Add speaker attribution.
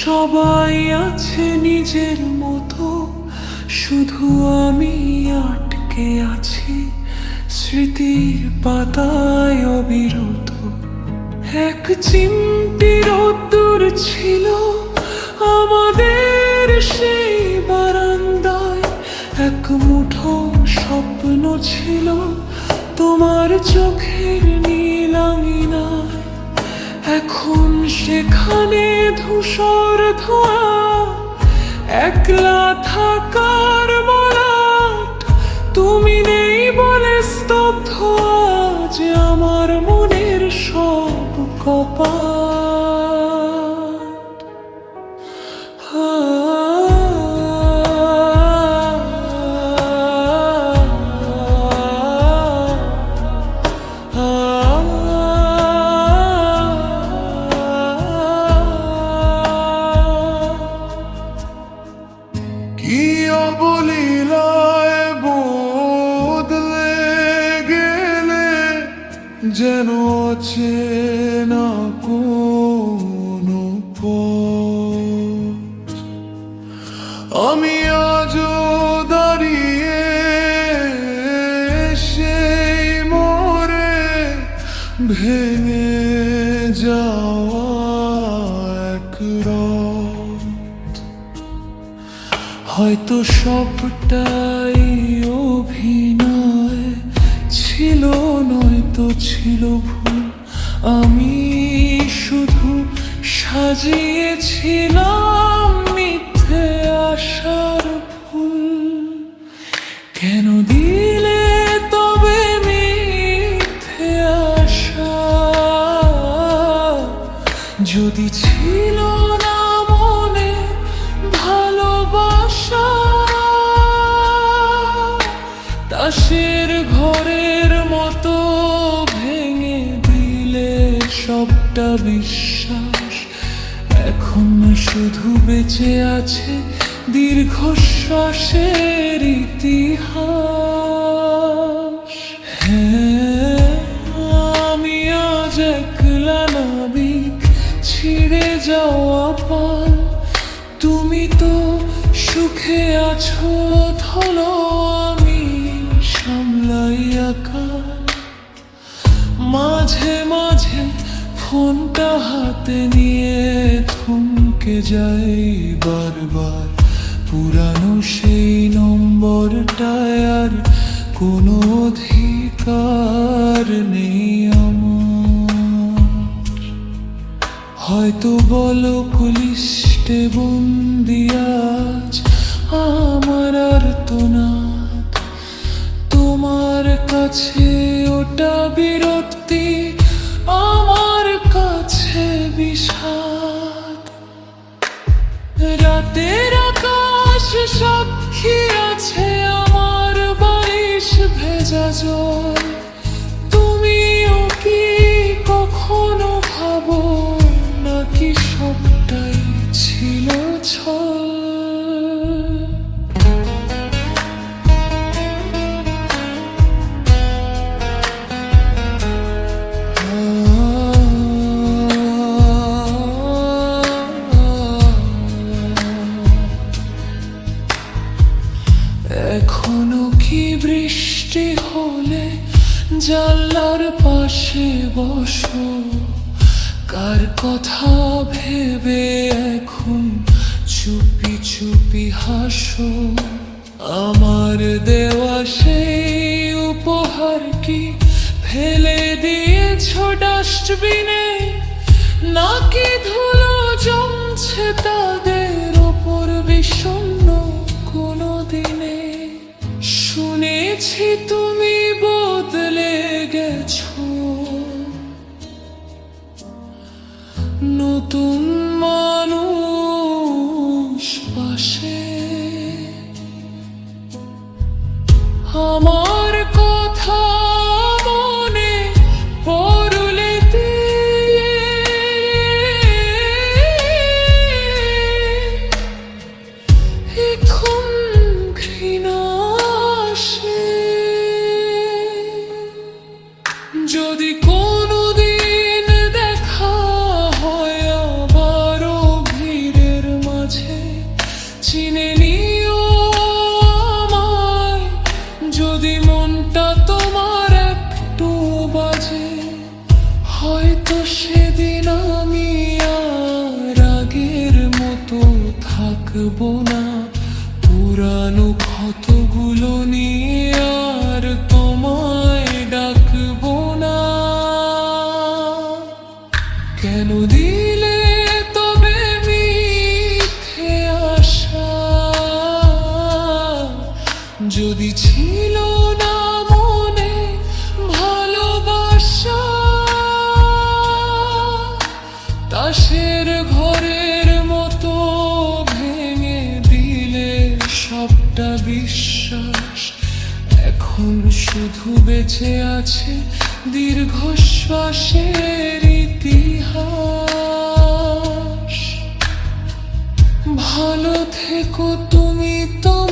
Speaker 1: সবাই আছে নিজের মতো, শুধু আমি আটকে আছি স্মৃতির পাতায় অবিরত। এক চিমটি রোদ্দুর ছিল আমাদের সেই বারান্দায়, এক মুঠো স্বপ্ন ছিল তোমার চোখের নীলাঙ্গিনায়। এখন সেখানে ধূসর ধোঁয়া, একলা থাকার মলাট। তুমি নেই বলে স্তব্ধ আজ আমার মনের সব কপাট।
Speaker 2: কি অবলীলায় বদলে গেলে, যেন চেনা কোনো পথ। আমি আজও দাঁড়িয়ে সেই মোড়ে, ভেঙে যাওয়া এক রাত।
Speaker 1: হয়তো সবটাই অভিনয় ছিল, নয়তো ছিল ভুল। আমি শুধু সাজিয়েছিলাম মিথ্যে আশার ফুল। কেন দিলে তবে মিথ্যে আশা, যদি ছিল না মনে ভালোবাসা? তাসের ঘরের মতো ভেঙে দিলে সবটা বিশ্বাস। এখন শুধু বেঁচে আছে দীর্ঘশ্বাসের ইতিহাস। হ্যাঁ, আমি আজ একলা নাবিক, ছিঁড়ে যাওয়া পাল। তুমি তো সুখে আছো ধলো, আমি সামলাই আকাল। মাঝে মাঝে ফোনটা হাতে নিয়ে থমকে যাই বারবার। পুরানো সেই নম্বরটায় আর কোনো অধিকার নেই আমার। হয়তো বলো লিস্টে বন্দি আজ আমার আর্তনাদ। তোমার কাছে ওটা বিরক্তি, আমার কাছে বিষাদ। রাতের আকাশ সাক্ষী আছে আমার বালিশ ভেজা জল। তুমিও কি কখনো ভাবো নাকি সবটাই ছিল ছল? এখনো কি বৃষ্টি হলে জানলার পাশে বসো? কার কথা ভেবে এখন চুপি চুপি হাসো? আমার দেওয়া সেই উপহার কি ফেলে দিয়েছো ডাস্টবিনে? নাকি ধুলো জমছে তাদের ওপর বিষণ্ণ কোনো দিনে? শুনেছি তুমি বদলে গেছো, নতুন মানুষ পাশে। আমার কথা মনে পড়লে এখন ঘৃণা আসে। যদি কোনোদিন দেখা হয় আবারও ভিড়ের করবো না পুরানো ক্ষতগুলো নিয়ে আর তোমায় ডাকবো না। কেন দিলে তবে মিথ্যে আশা, যদি ছিল না মনে ভালোবাসা। তাসের ঘরের মতো ভেঙে দিলে সবটা বিশ্বাস, এখন শুধু বেঁচে আছে দীর্ঘশ্বাসের ইতিহাস। ভালো থেকো তুমি তোমার